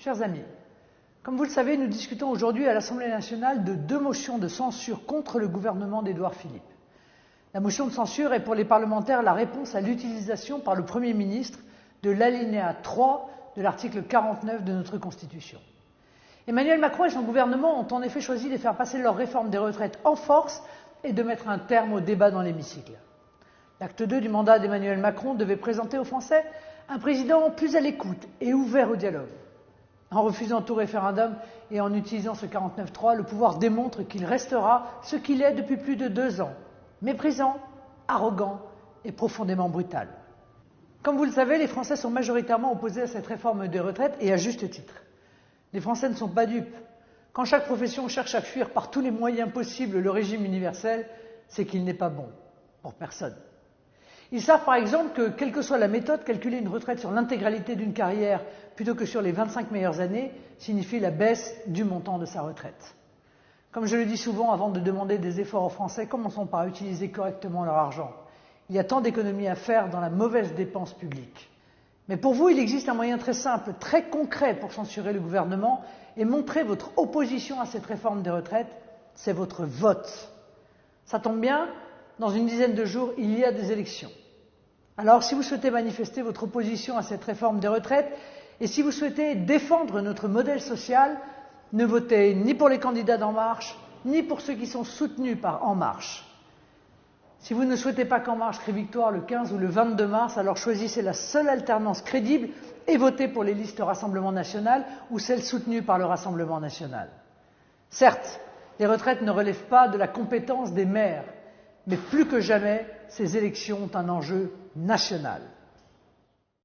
Chers amis, comme vous le savez, nous discutons aujourd'hui à l'Assemblée nationale de 2 motions de censure contre le gouvernement d'Édouard Philippe. La motion de censure est pour les parlementaires la réponse à l'utilisation par le Premier ministre de l'alinéa 3 de l'article 49 de notre Constitution. Emmanuel Macron et son gouvernement ont en effet choisi de faire passer leur réforme des retraites en force et de mettre un terme au débat dans l'hémicycle. L'acte 2 du mandat d'Emmanuel Macron devait présenter aux Français un président plus à l'écoute et ouvert au dialogue. En refusant tout référendum et en utilisant ce 49.3, le pouvoir démontre qu'il restera ce qu'il est depuis plus de 2 ans, méprisant, arrogant et profondément brutal. Comme vous le savez, les Français sont majoritairement opposés à cette réforme des retraites et à juste titre. Les Français ne sont pas dupes. Quand chaque profession cherche à fuir par tous les moyens possibles le régime universel, c'est qu'il n'est pas bon pour personne. Ils savent par exemple que, quelle que soit la méthode, calculer une retraite sur l'intégralité d'une carrière plutôt que sur les 25 meilleures années signifie la baisse du montant de sa retraite. Comme je le dis souvent avant de demander des efforts aux Français, commençons par utiliser correctement leur argent. Il y a tant d'économies à faire dans la mauvaise dépense publique. Mais pour vous, il existe un moyen très simple, très concret pour censurer le gouvernement et montrer votre opposition à cette réforme des retraites, c'est votre vote. Ça tombe bien, dans une dizaine de jours, il y a des élections. Alors, si vous souhaitez manifester votre opposition à cette réforme des retraites et si vous souhaitez défendre notre modèle social, ne votez ni pour les candidats d'En Marche, ni pour ceux qui sont soutenus par En Marche. Si vous ne souhaitez pas qu'En Marche crie victoire le 15 ou le 22 mars, alors choisissez la seule alternance crédible et votez pour les listes Rassemblement National ou celles soutenues par le Rassemblement National. Certes, les retraites ne relèvent pas de la compétence des maires, mais plus que jamais, ces élections ont un enjeu national.